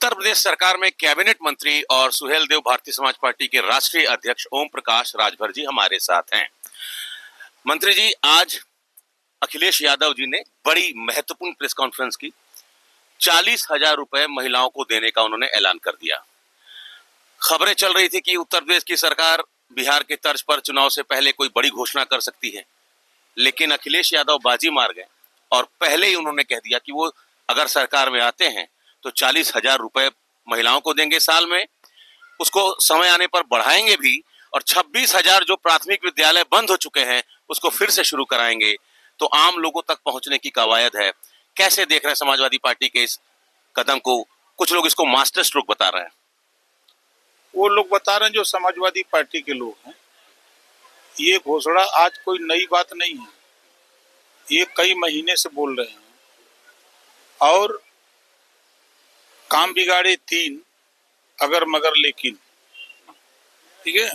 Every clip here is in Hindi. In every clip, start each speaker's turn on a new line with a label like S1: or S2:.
S1: उत्तर प्रदेश सरकार में कैबिनेट मंत्री और सुहेलदेव भारतीय समाज पार्टी के राष्ट्रीय अध्यक्ष ओम प्रकाश राजभर जी हमारे साथ हैं। मंत्री जी, आज अखिलेश यादव जी ने बड़ी महत्वपूर्ण प्रेस कॉन्फ्रेंस की। 40,000 रुपए महिलाओं को देने का उन्होंने ऐलान कर दिया। खबरें चल रही थी कि उत्तर प्रदेश की सरकार बिहार के तर्ज पर चुनाव से पहले कोई बड़ी घोषणा कर सकती है, लेकिन अखिलेश यादव बाजी मार गए और पहले ही उन्होंने कह दिया कि वो अगर सरकार में आते हैं तो 40,000 रुपए महिलाओं को देंगे साल में, उसको समय आने पर बढ़ाएंगे भी, और 26,000 जो प्राथमिक विद्यालय बंद हो चुके हैं उसको फिर से शुरू कराएंगे। तो आम लोगों तक पहुंचने की कवायद है। कैसे देख रहे हैं समाजवादी पार्टी के इस कदम को? कुछ लोग इसको मास्टर स्ट्रोक बता रहे हैं।
S2: वो लोग बता रहे हैं जो समाजवादी पार्टी के लोग हैं। ये घोषणा आज कोई नई बात नहीं है, ये कई महीने से बोल रहे हैं। और काम बिगाड़े 3 अगर मगर लेकिन, ठीक है।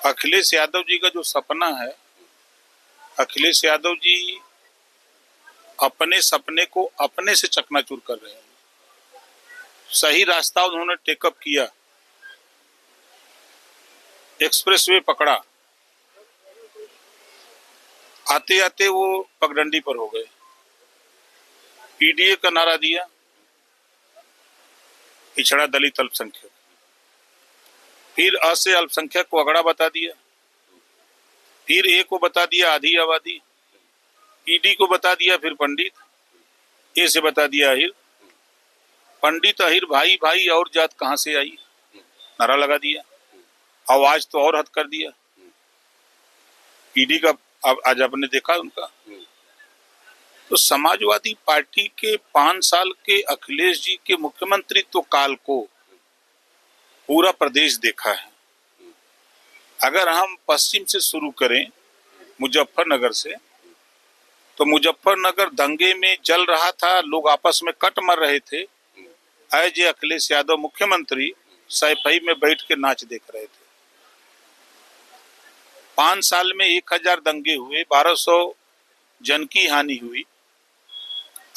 S2: अखिलेश यादव जी का जो सपना है, अखिलेश यादव जी अपने सपने को अपने से चकनाचूर कर रहे हैं। सही रास्ता उन्होंने टेकअप किया, एक्सप्रेसवे पकड़ा, आते आते वो पगडंडी पर हो गए। पीडीए का नारा दिया, पिछड़ा दलित अल्पसंख्यक, फिर अ से अल्पसंख्यक को अगड़ा बता दिया, फिर ए को बता दिया आधी आबादी, पीडी को बता दिया फिर पंडित, ए से बता दिया अहिर। पंडित अहिर भाई भाई और जात कहां से आई, नारा लगा दिया। आवाज तो और हद कर दिया। पीडी का आज आपने देखा उनका। तो समाजवादी पार्टी के 5 साल के अखिलेश जी के मुख्यमंत्रित्व काल को पूरा प्रदेश देखा है। अगर हम पश्चिम से शुरू करें, मुजफ्फरनगर से, तो मुजफ्फरनगर दंगे में जल रहा था, लोग आपस में कट मर रहे थे। आज अखिलेश यादव मुख्यमंत्री सैफई में बैठ के नाच देख रहे थे। 5 साल में 1000 दंगे हुए, 1200 जन की हानि हुई,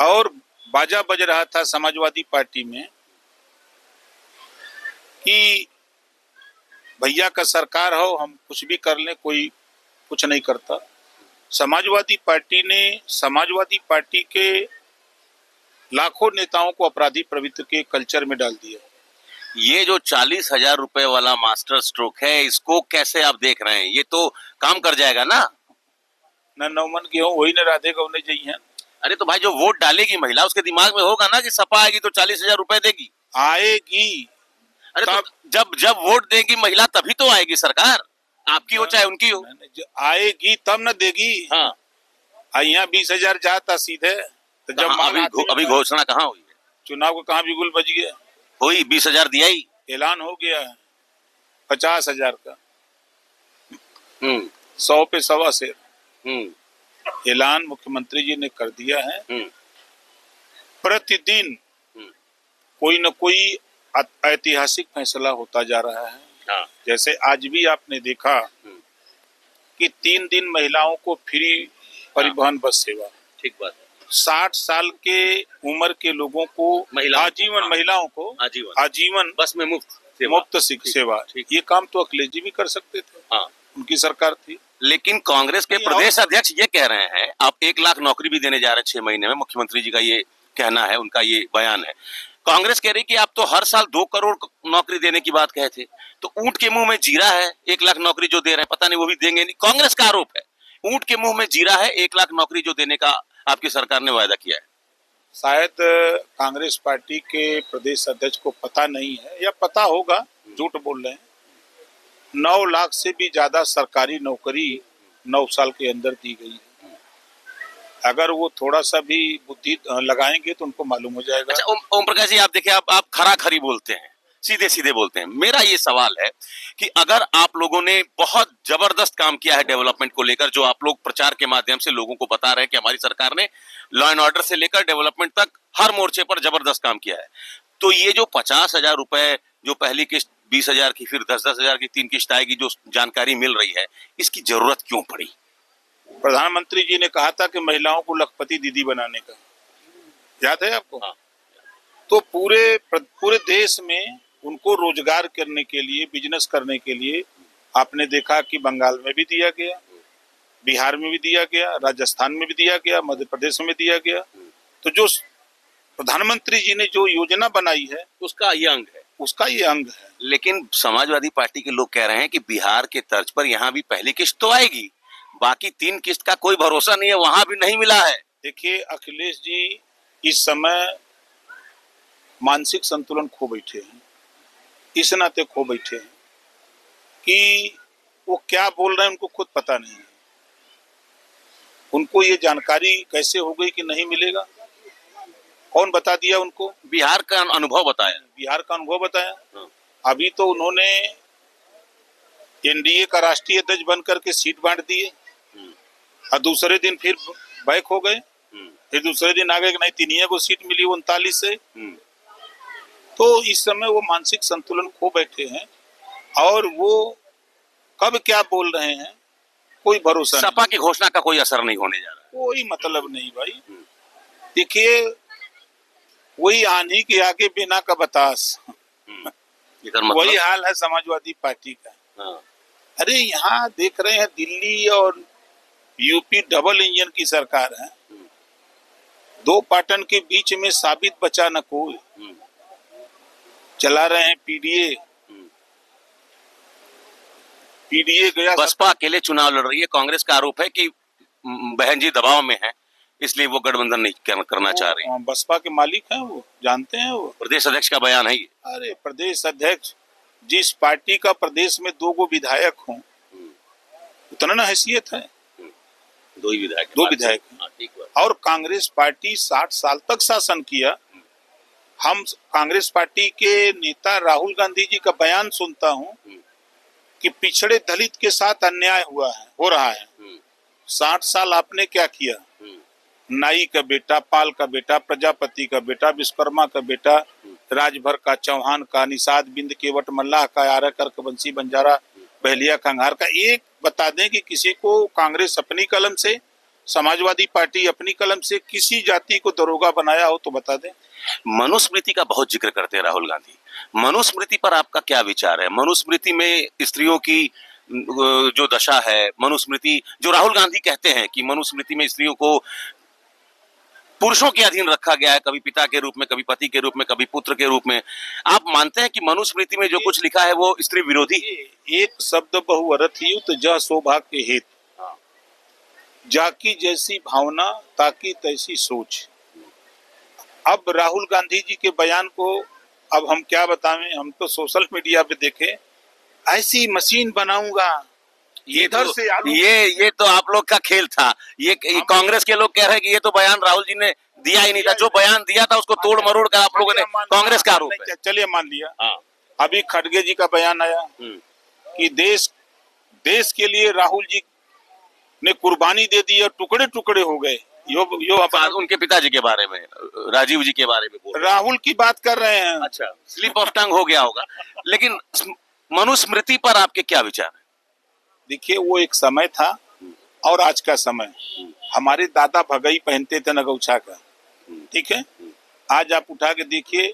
S2: और बाजा बज रहा था समाजवादी पार्टी में कि भैया का सरकार हो, हम कुछ भी कर लें, कोई कुछ नहीं करता। समाजवादी पार्टी ने समाजवादी पार्टी के लाखों नेताओं को अपराधी प्रवृत्ति के कल्चर में डाल दिया।
S1: ये जो 40,000 रुपए वाला मास्टर स्ट्रोक है, इसको कैसे आप देख रहे हैं? ये तो काम कर जाएगा ना?
S2: न नौमन गेहूं वही न राधे गौने जाइए।
S1: अरे तो भाई, जो वोट डालेगी महिला, उसके दिमाग में होगा ना कि सपा आएगी तो 40,000 रुपए देगी।
S2: आएगी।
S1: अरे तो जब वोट देगी महिला तभी तो आएगी सरकार, आपकी हो चाहे उनकी हो।
S2: आएगी तब न देगी।
S1: हाँ,
S2: यहाँ 20,000 जाता सीधे। तो जब
S1: अभी घोषणा कहाँ हुई है?
S2: चुनाव को कहाँ बिगुल बज गया?
S1: हुई 20,000 दिया ही,
S2: ऐलान हो गया है 50,000 का। 100 पे 1.25 शेर ऐलान मुख्यमंत्री जी ने कर दिया है। प्रतिदिन कोई न कोई ऐतिहासिक फैसला होता जा रहा है।
S1: हाँ।
S2: जैसे आज भी आपने देखा कि 3 दिन महिलाओं को फ्री परिवहन बस सेवा।
S1: ठीक बात।
S2: 60 साल के उम्र के लोगों को आजीवन, महिलाओं को आजीवन
S1: बस में मुफ्त
S2: सेवा। ये काम तो अखिलेश जी भी कर सकते थे।
S1: हाँ,
S2: उनकी सरकार थी।
S1: लेकिन कांग्रेस के प्रदेश अध्यक्ष ये कह रहे हैं, आप 1 लाख नौकरी भी देने जा रहे हैं 6 महीने में। मुख्यमंत्री जी का ये कहना है, उनका ये बयान है। कांग्रेस कह रही कि आप तो हर साल 2 करोड़ नौकरी देने की बात कहे थे, तो ऊंट के मुंह में जीरा है। 1 लाख नौकरी जो दे रहे हैं, पता नहीं वो भी देंगे नहीं। कांग्रेस का आरोप है ऊंट के मुंह में जीरा है, 1 लाख नौकरी जो देने का आपकी सरकार ने वायदा किया है।
S2: शायद कांग्रेस पार्टी के प्रदेश अध्यक्ष को पता नहीं है, या पता होगा, झूठ बोल रहे हैं। 9 लाख से भी ज्यादा सरकारी नौकरी 9 साल के अंदर दी गई है। अगर वो थोड़ा सा भी बुद्धि लगाएंगे तो उनको मालूम हो जाएगा।
S1: अच्छा ओम प्रकाश जी, आप देखिए, आप खरा खरी बोलते हैं, सीधे सीधे बोलते हैं। मेरा ये सवाल है कि अगर आप लोगों ने बहुत जबरदस्त काम किया है डेवलपमेंट को लेकर, जो आप लोग प्रचार के माध्यम से लोगों को बता रहे हैं कि हमारी सरकार ने लॉ एंड ऑर्डर से लेकर डेवलपमेंट तक हर मोर्चे पर जबरदस्त काम किया है, तो ये जो 50,000 रुपए, जो पहली किस्त 20,000 की, फिर 10,000 की 3 किस्त आएगी, जो जानकारी मिल रही है, इसकी जरूरत क्यों पड़ी?
S2: प्रधानमंत्री जी ने कहा था कि महिलाओं को लखपति दीदी बनाने का। याद है आपको?
S1: हाँ।
S2: तो पूरे देश में उनको रोजगार करने के लिए, बिजनेस करने के लिए आपने देखा कि बंगाल में भी दिया गया, बिहार में भी दिया गया, राजस्थान में भी दिया गया, मध्य प्रदेश में दिया गया। तो जो प्रधानमंत्री जी ने जो योजना बनाई है
S1: उसका ये अंग है।
S2: उसका ये अंग है।
S1: लेकिन समाजवादी पार्टी के लोग कह रहे हैं कि बिहार के तर्ज पर यहाँ भी पहली किस्त तो आएगी, बाकी 3 किस्त का कोई भरोसा नहीं है, वहां भी नहीं मिला है।
S2: देखिए अखिलेश जी इस समय मानसिक संतुलन खो बैठे हैं, इस नाते खो बैठे हैं कि वो क्या बोल रहे हैं उनको खुद पता नहीं है। उनको ये जानकारी कैसे हो गई कि नहीं मिलेगा? कौन बता दिया उनको?
S1: बिहार का अनुभव बताया।
S2: बिहार का अनुभव बताया।
S1: हाँ।
S2: अभी तो उन्होंने एनडीए का राष्ट्रीय अध्यक्ष बन करके सीट बांट दिए और दूसरे दिन फिर बैक हो गए, फिर दूसरे दिन आ गए कि नहीं तिनिया को सीट मिली 39 से। तो इस समय वो मानसिक संतुलन खो बैठे हैं और वो कब क्या बोल रहे हैं कोई भरोसा नहीं।
S1: सपा की घोषणा का कोई असर नहीं होने जा रहा।
S2: कोई मतलब नहीं भाई। देखिए वही आंधी के आगे बिना का बतास,
S1: मतलब?
S2: वही हाल है समाजवादी पार्टी का।
S1: हाँ।
S2: अरे यहाँ देख रहे हैं दिल्ली और यूपी डबल इंजन की सरकार है, 2 पाटन के बीच में साबित बचा न कोई, चला रहे हैं पीडीए गया।
S1: बसपा अकेले चुनाव लड़ रही है, कांग्रेस का आरोप है कि बहन जी दबाव में है, इसलिए वो गठबंधन नहीं करना चाह रही।
S2: बसपा के मालिक हैं, वो जानते हैं। वो
S1: प्रदेश अध्यक्ष का बयान है ये।
S2: अरे प्रदेश अध्यक्ष, जिस पार्टी का प्रदेश में 2 गो विधायक हों उतना ना हैसियत है।
S1: 2 ही विधायक,
S2: 2 विधायक
S1: हाँ, ठीक बात।
S2: और कांग्रेस पार्टी 60 साल तक शासन किया। हम कांग्रेस पार्टी के नेता राहुल गांधी जी का बयान सुनता हूँ कि पिछड़े दलित के साथ अन्याय हो रहा है। 60 साल आपने क्या किया? नाई का बेटा, पाल का बेटा, प्रजापति का बेटा, विश्वकर्मा का बेटा, राजभर का, चौहान का, निषाद, बिंद, केवट, मल्लाह का, आरा, कर्क, बंसी, बंजारा, बहलिया, कंघार का। एक बता दें कि किसी को कांग्रेस अपनी कलम से, समाजवादी पार्टी अपनी कलम से किसी जाति को दरोगा बनाया हो तो बता दें।
S1: मनुस्मृति का बहुत जिक्र करते हैं राहुल गांधी। मनुस्मृति पर आपका क्या विचार है? मनुस्मृति में स्त्रियों की जो दशा है, मनुस्मृति जो राहुल गांधी कहते हैं कि मनुस्मृति में स्त्रियों को पुरुषों के अधीन रखा गया है, कभी पिता के रूप में, कभी पति के रूप में, कभी पुत्र के रूप में। आप मानते हैं कि मनुस्मृति में जो कुछ लिखा है वो स्त्री विरोधी?
S2: एक शब्द बहुअरथ युत जह सौभाग्य हेत, जाकी जैसी भावना ताकि तैसी सोच। अब राहुल गांधी जी के बयान को अब हम क्या बताएं? हम तो सोशल मीडिया पे देखे, ऐसी मशीन बनाऊंगा,
S1: ये
S2: इधर
S1: तो,
S2: से
S1: ये तो आप लोग का खेल था। ये कांग्रेस के लोग कह रहे हैं कि ये तो बयान राहुल जी ने दिया ही नहीं था, जो बयान दिया था उसको तोड़ मरोड़ कर आप लोगों ने, कांग्रेस का आरोप है।
S2: चलिए मान लिया।
S1: हाँ।
S2: अभी खड़गे जी का बयान आया कि देश के लिए राहुल जी ने कुर्बानी दे दी और टुकड़े टुकड़े हो गए। यो
S1: उनके पिताजी के बारे में, राजीव जी के बारे में बोल,
S2: राहुल की बात कर रहे हैं।
S1: अच्छा, स्लिप ऑफ टंग हो गया होगा। लेकिन मनुस्मृति पर आपके क्या विचार है?
S2: देखिए वो एक समय था और आज का समय। हमारे दादा भगई पहनते थे नगौछा का, ठीक है। आज आप उठा के देखिए,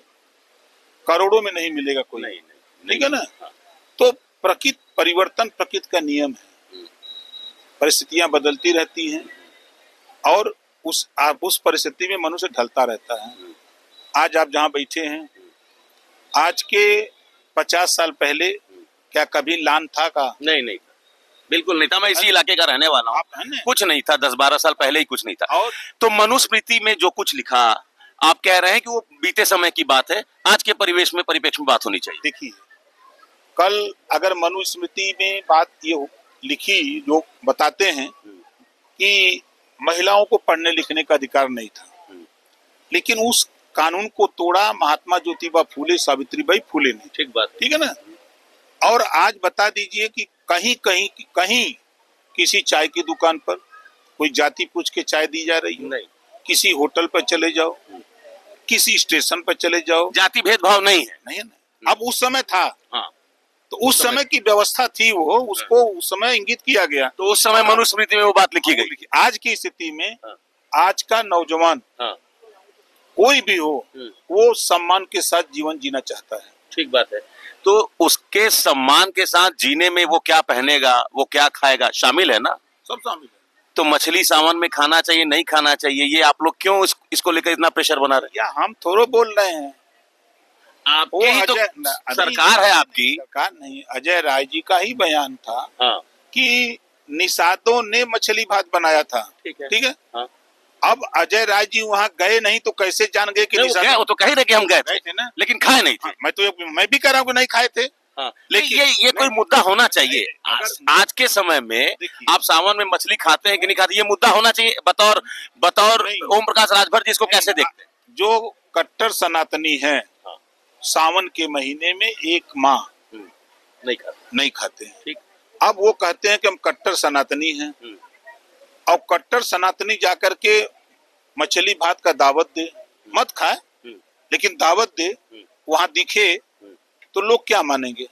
S2: करोड़ों में नहीं मिलेगा कोई, ठीक है ना। तो प्रकृति परिवर्तन, प्रकृति का नियम है, परिस्थितियां बदलती रहती हैं और उस परिस्थिति में मनुष्य ढलता रहता है। आज आप जहाँ बैठे हैं, आज के 50 साल पहले क्या कभी लान था का?
S1: नहीं, बिल्कुल नहीं था। मैं इसी इलाके का रहने वाला हूँ। कुछ नहीं था, 10-12 साल पहले ही कुछ नहीं था।
S2: और
S1: तो मनुस्मृति में जो कुछ लिखा, आप कह रहे हैं कि वो बीते समय की बात है, आज के परिवेश में, परिप्रेक्ष्य में बात होनी चाहिए।
S2: देखिए, कल अगर मनुस्मृति में बात ये लिखी जो बताते हैं कि महिलाओं को पढ़ने लिखने का अधिकार नहीं था, लेकिन उस कानून को तोड़ा महात्मा ज्योतिबा फूले, सावित्रीबाई फूले ने।
S1: ठीक बात,
S2: ठीक है ना। और आज बता दीजिए कि कहीं किसी चाय की दुकान पर कोई जाति पूछ के चाय दी जा रही है?
S1: नहीं।
S2: किसी होटल पर चले जाओ, किसी स्टेशन पर चले जाओ,
S1: जाति भेदभाव नहीं है।
S2: नहीं है ना। अब उस समय था।
S1: हाँ।
S2: तो उस समय की व्यवस्था थी, वो उसको उस समय इंगित किया गया।
S1: तो उस समय मनुस्मृति में वो बात लिखी गई।
S2: आज की स्थिति में आज का नौजवान कोई भी हो, वो सम्मान के साथ जीवन जीना चाहता है।
S1: ठीक बात है। तो उसके सम्मान के साथ जीने में वो क्या पहनेगा, वो क्या खाएगा, शामिल है ना?
S2: सब शामिल है।
S1: तो मछली सावन में खाना चाहिए, नहीं खाना चाहिए, ये आप लोग क्यों इसको लेकर इतना प्रेशर बना रहे हैं?
S2: या हम थोड़े बोल रहे हैं,
S1: आपकी ही तो सरकार है आपकी।
S2: सरकार नहीं, अजय राय जी का ही बयान था
S1: हाँ,
S2: कि निषादों ने मछली भात बनाया था।
S1: ठीक है।
S2: ठीक है।
S1: हाँ।
S2: अब अजय राय जी वहाँ गए नहीं तो कैसे जान गए कि
S1: नहीं, वो गए,
S2: निषाद
S1: वो तो कह ही रहे कि हम गए थे
S2: थे ना।
S1: लेकिन खाए नहीं थे।
S2: मैं भी कह रहा हूँ कि नहीं खाए थे।
S1: हाँ,
S2: लेकिन
S1: लेकिन ये कोई मुद्दा होना चाहिए। आज के समय में
S2: देखिए,
S1: आप सावन में मछली खाते हैं कि नहीं खाते, ये मुद्दा होना चाहिए। बतौर बतौर
S2: नहीं।
S1: ओम प्रकाश राजभर जी इसको कैसे देखते हैं?
S2: जो कट्टर सनातनी है,
S1: हाँ।
S2: सावन के महीने में एक माह
S1: नहीं खाते।
S2: नहीं खाते हैं।
S1: ठीक।
S2: अब वो कहते हैं कि हम कट्टर सनातनी हैं, और कट्टर सनातनी जाकर के मछली भात का दावत दे, मत खाए लेकिन दावत दे, वहां दिखे तो लोग क्या मानेंगे?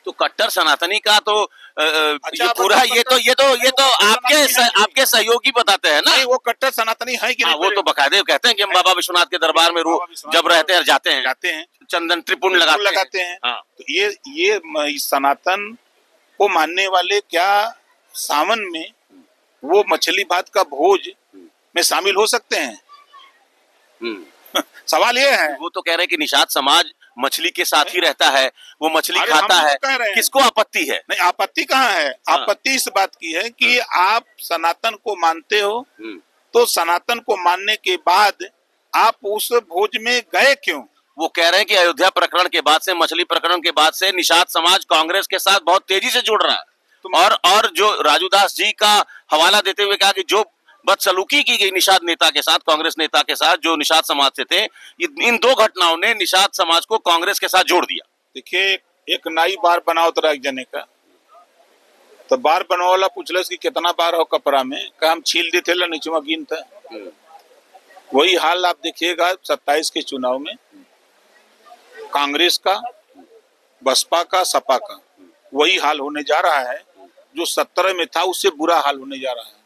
S1: तो कट्टर सनातनी का तो
S2: अच्छा,
S1: ये पूरा ये तो आपके सहयोगी बताते हैं ना?
S2: नहीं, वो कट्टर सनातनी है कि
S1: हाँ,
S2: नहीं?
S1: वो तो बकायदे कहते हैं कि हम बाबा विश्वनाथ के दरबार में जब रहते हैं जाते हैं, चंदन त्रिपुंड लगाते हैं। हाँ।
S2: तो ये सनातन को मानने वाले क्या सावन में वो मछली भात का भोज में शामिल हो सकते हैं? सवाल ये है।
S1: वो तो कह रहे हैं कि निषाद समाज मछली के साथ ही रहता है, वो मछली खाता है, किसको आपत्ति है?
S2: नहीं, आपत्ति कहाँ है?
S1: हाँ।
S2: आपत्ति इस बात की है कि आप सनातन को मानते हो, तो सनातन को मानने के बाद आप उस भोज में गए क्यों?
S1: वो कह रहे हैं कि अयोध्या प्रकरण के बाद से, मछली प्रकरण के बाद से निषाद समाज कांग्रेस के साथ बहुत तेजी से जुड़ रहा है। और जो राजूदास जी का हवाला देते हुए कहा कि जो बदसलूकी की गई निषाद नेता के साथ, कांग्रेस नेता के साथ जो निषाद समाज से थे, इन दो घटनाओं ने निषाद समाज को कांग्रेस के साथ जोड़ दिया।
S2: देखिए, एक नाई बार बनाओ तो एक जने का, तो बार बनाने वाला पूछलस कि कितना बार हो कपड़ा में, का हम छील देते ला नीचे गिन था। वही हाल आप देखिएगा 27 के चुनाव में, कांग्रेस का, बसपा का, सपा का वही हाल होने जा रहा है जो 17 में था, उससे बुरा हाल होने जा रहा है।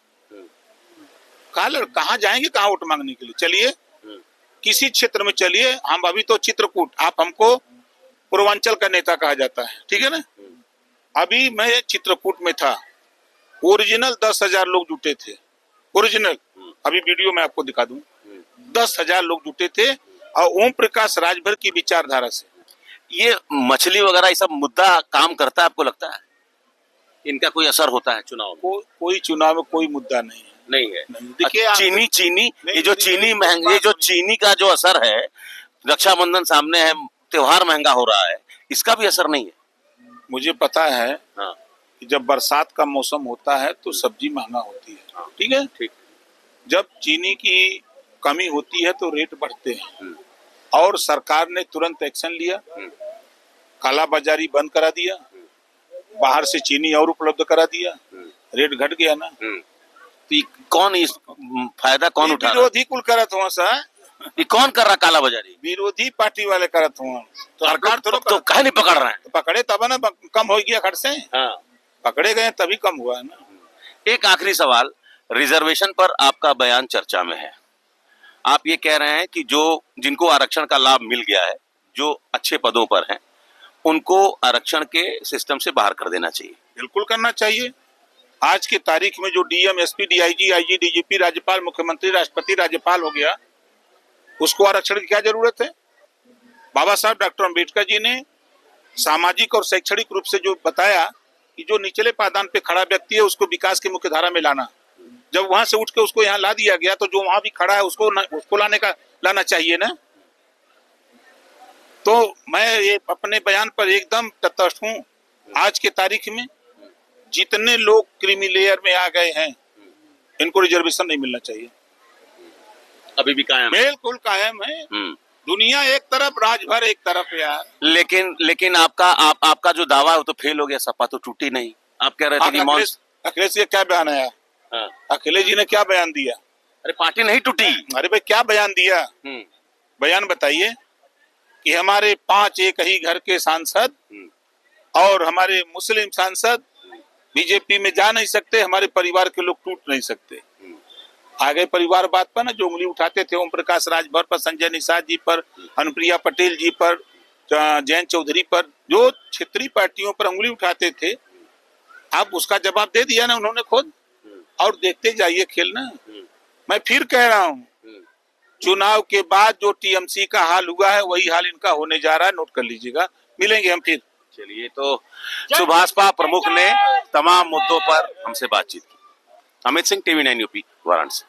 S2: कहाँ जाएंगे, कहाँ वोट मांगने के लिए? चलिए किसी क्षेत्र में चलिए, हम अभी तो चित्रकूट, आप हमको पूर्वांचल का नेता कहा जाता है, ठीक है ना? अभी मैं चित्रकूट में था, ओरिजिनल 10,000 लोग जुटे थे, ओरिजिनल। अभी वीडियो मैं आपको दिखा दूं, 10,000 लोग जुटे थे, और ओम प्रकाश राजभर की विचारधारा से।
S1: ये मछली वगैरह ये सब मुद्दा काम करता है, आपको लगता है इनका कोई असर होता है चुनाव में?
S2: कोई चुनाव में कोई मुद्दा नहीं है।
S1: नहीं है।
S2: देखिए,
S1: चीनी ये जो चीनी महंगी, ये जो चीनी का जो असर है, रक्षाबंधन सामने है, त्योहार महंगा हो रहा है, इसका भी असर नहीं है?
S2: मुझे पता है।
S1: हाँ।
S2: कि जब बरसात का मौसम होता है तो सब्जी महंगा होती है।
S1: हाँ।
S2: ठीक है।
S1: ठीक।
S2: जब चीनी की कमी होती है तो रेट बढ़ते हैं, और सरकार ने तुरंत एक्शन लिया, काला बाजारी बंद करा दिया, बाहर से चीनी और उपलब्ध करा दिया, रेट घट गया ना।
S1: तो कौन इस फायदा कौन उठा रहा?
S2: विरोधी कुल करत हुआ सर।
S1: ये कौन कर रहा काला बाजारी?
S2: विरोधी पार्टी वाले करत हुआ।
S1: तो सरकार तो कहीं नहीं पकड़ रहे हैं।
S2: तो पकड़े तब ना कम हो गया खर्च से।
S1: हाँ।
S2: पकड़े गए तभी कम हुआ है ना।
S1: एक आखिरी सवाल, रिजर्वेशन पर आपका बयान चर्चा में है। आप ये कह रहे हैं कि जो जिनको आरक्षण का लाभ मिल गया है, जो अच्छे पदों पर हैं, उनको आरक्षण के सिस्टम से बाहर कर देना चाहिए।
S2: बिल्कुल करना चाहिए। आज की तारीख में जो DM, SP, DIG, IG, DGP, राज्यपाल, मुख्यमंत्री, राष्ट्रपति, राज्यपाल हो गया, उसको आरक्षण की क्या जरूरत है? बाबा साहब डॉक्टर अम्बेडकर जी ने सामाजिक और शैक्षणिक रूप से जो बताया कि जो निचले पायदान पे खड़ा व्यक्ति है उसको विकास की मुख्य धारा में लाना, जब वहां से उठ के उसको यहाँ ला दिया गया, तो जो वहां भी खड़ा है उसको लाना चाहिए ना। तो मैं ये अपने बयान पर एकदम तटस्थ हूँ। आज की तारीख में जितने लोग क्रीमी लेयर में आ गए हैं, इनको रिजर्वेशन नहीं मिलना चाहिए।
S1: अभी भी कायम?
S2: बिल्कुल कायम है। दुनिया एक तरफ, राजभर एक तरफ यार।
S1: लेकिन आपका जो दावा है वो तो फेल हो गया, सपा तो टूटी नहीं। आप कह रहे थे कि
S2: अखिलेश जी क्या बयान आया?
S1: हाँ।
S2: अखिलेश जी ने क्या बयान दिया?
S1: अरे पार्टी नहीं टूटी।
S2: अरे भाई क्या बयान दिया? बयान बताइए कि हमारे 5 एक ही घर के सांसद और हमारे मुस्लिम सांसद बीजेपी में जा नहीं सकते, हमारे परिवार के लोग टूट नहीं सकते। आ गए परिवारवाद पर ना, जो उंगली उठाते थे ओम प्रकाश राजभर पर, संजय निषाद जी पर, अनुप्रिया पटेल जी पर, जयंत चौधरी पर, जो क्षेत्रीय पार्टियों पर उंगली उठाते थे, अब उसका जवाब दे दिया ना उन्होंने खुद। और देखते जाइए खेल ना। मैं फिर कह रहा हूँ, चुनाव के बाद जो टीएमसी का हाल हुआ है वही हाल इनका होने जा रहा है, नोट कर लीजिएगा। मिलेंगे हम फिर।
S1: चलिए, तो सुभाषपा प्रमुख ने तमाम मुद्दों पर हमसे बातचीत की। Amit Singh, TV 9 UP, Varanasi.